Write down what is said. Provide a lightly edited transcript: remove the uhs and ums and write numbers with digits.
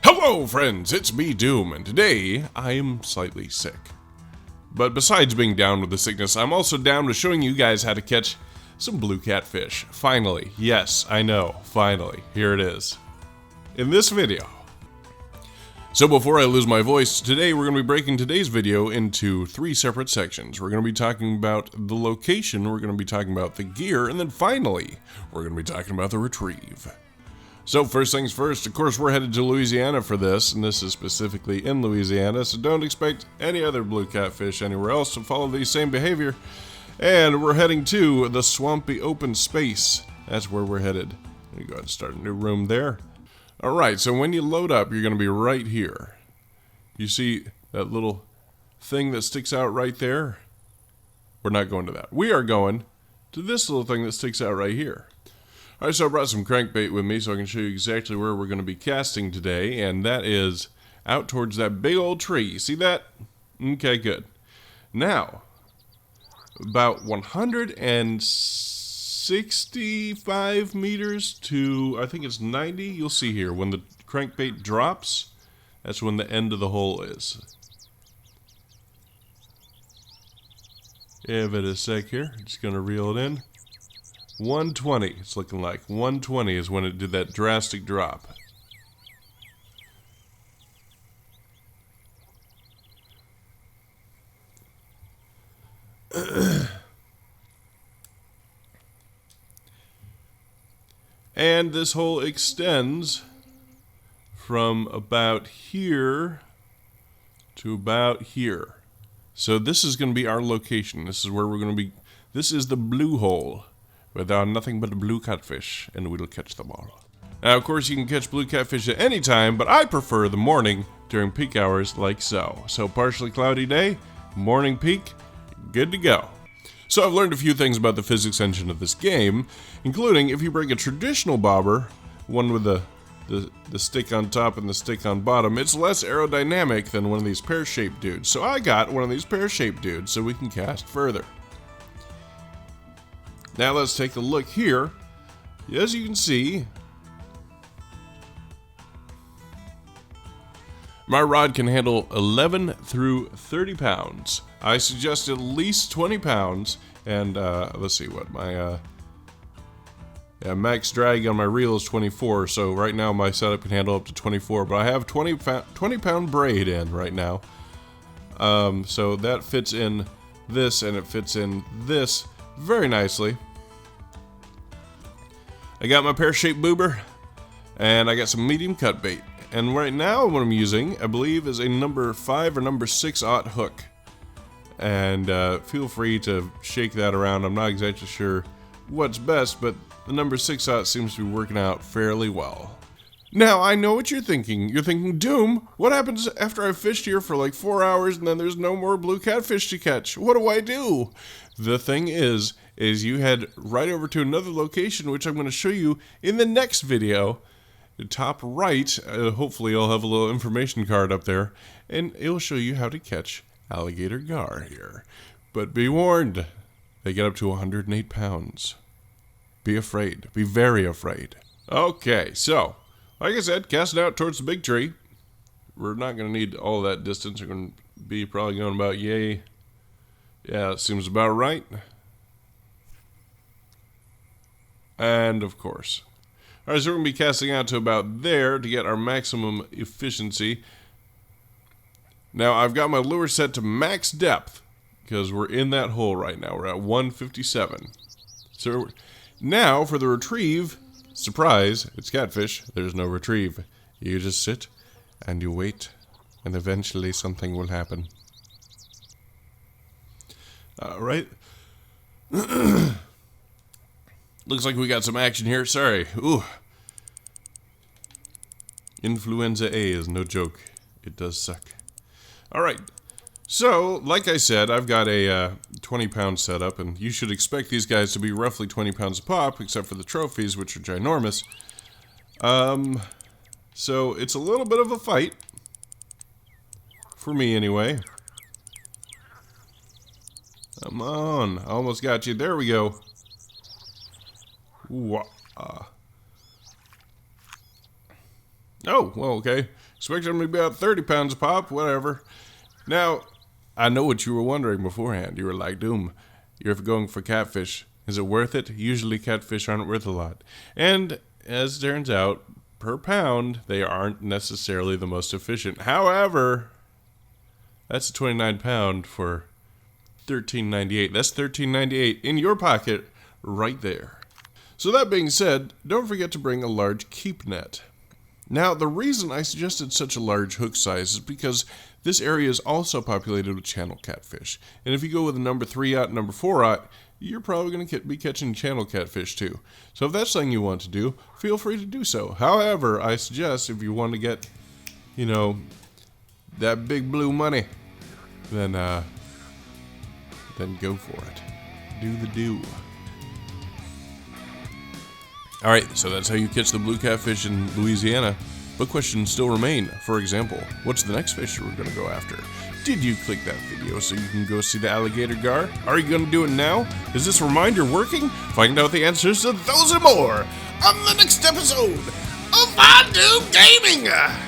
Hello friends, it's me Doom, and today I am slightly sick. But besides being down with the sickness, I'm also down with showing you guys how to catch some blue catfish. Finally, yes, I know, finally, here it is. In this video. So before I lose my voice, today we're going to be breaking today's video into 3 separate sections. We're going to be talking about the location, we're going to be talking about the gear, and then finally, we're going to be talking about the retrieve. So first things first, of course we're headed to Louisiana for this, and this is specifically in Louisiana, so don't expect any other blue catfish anywhere else to follow the same behavior. And we're heading to the swampy open space. That's where we're headed. Let me go ahead and start a new room there. Alright, so when you load up, you're going to be right here. You see that little thing that sticks out right there? We're not going to that. We are going to this little thing that sticks out right here. Alright, so I brought some crankbait with me so I can show you exactly where we're going to be casting today, and that is out towards that big old tree. See that? Okay, good. Now, about 165 meters to, I think it's 90, you'll see here. When the crankbait drops, that's when the end of the hole is. Give it a sec here. Just going to reel it in. 120, it's looking like. 120 is when it did that drastic drop. And this hole extends from about here to about here. So this is going to be our location. This is where we're going to be. This is the blue hole, where there are nothing but blue catfish, and we'll catch them all. Now, of course, you can catch blue catfish at any time, but I prefer the morning during peak hours like so. So, partially cloudy day, morning peak, good to go. So, I've learned a few things about the physics engine of this game, including if you break a traditional bobber, one with the stick on top and the stick on bottom, it's less aerodynamic than one of these pear-shaped dudes. So, I got one of these pear-shaped dudes so we can cast further. Now let's take a look here. As you can see, my rod can handle 11 through 30 pounds. I suggest at least 20 pounds, and let's see what my max drag on my reel is 24, so right now my setup can handle up to 24, but I have 20 pound braid in right now. So that fits in this, and it fits in this very nicely. I got my pear-shaped boober, and I got some medium cut bait. And right now what I'm using, I believe, is a number 5 or number 6/0 hook. And feel free to shake that around. I'm not exactly sure what's best, but the number 6/0 seems to be working out fairly well. Now, I know what you're thinking. You're thinking, Doom, what happens after I've fished here for like 4 hours and then there's no more blue catfish to catch? What do I do? The thing is you head right over to another location, which I'm going to show you in the next video. The top right, hopefully I'll have a little information card up there, and it'll show you how to catch alligator gar here. But be warned, they get up to 108 pounds. Be afraid. Be very afraid. Okay, so, like I said, casting out towards the big tree. We're not going to need all that distance. We're going to be probably going about, yeah, that seems about right. And of course. Alright, so we're going to be casting out to about there to get our maximum efficiency. Now, I've got my lure set to max depth because we're in that hole right now. We're at 157. So now for the retrieve, surprise, it's catfish. There's no retrieve. You just sit and you wait, and eventually something will happen. Alright. Looks like we got some action here. Sorry. Ooh. Influenza A is no joke. It does suck. Alright. So, like I said, I've got a 20-pound setup, and you should expect these guys to be roughly 20 pounds a pop, except for the trophies, which are ginormous. So it's a little bit of a fight. For me, anyway. Come on. I almost got you. There we go. Oh, well, okay. Expect them to be about 30 pounds a pop, whatever. Now, I know what you were wondering beforehand. You were like, Doom, you're going for catfish. Is it worth it? Usually catfish aren't worth a lot. And as it turns out, per pound, they aren't necessarily the most efficient. However, that's a 29 pound for $13.98. That's $13.98 in your pocket right there. So that being said, don't forget to bring a large keep net. Now, the reason I suggested such a large hook size is because this area is also populated with channel catfish. And if you go with a number 3/0, number 4/0, you're probably going to be catching channel catfish too. So if that's something you want to do, feel free to do so. However, I suggest if you want to get, you know, that big blue money, then go for it. Do the do. Alright, so that's how you catch the blue catfish in Louisiana. But questions still remain. For example, what's the next fish we're going to go after? Did you click that video so you can go see the alligator gar? Are you going to do it now? Is this reminder working? Find out the answers to those and more on the next episode of VonDOOM Gaming!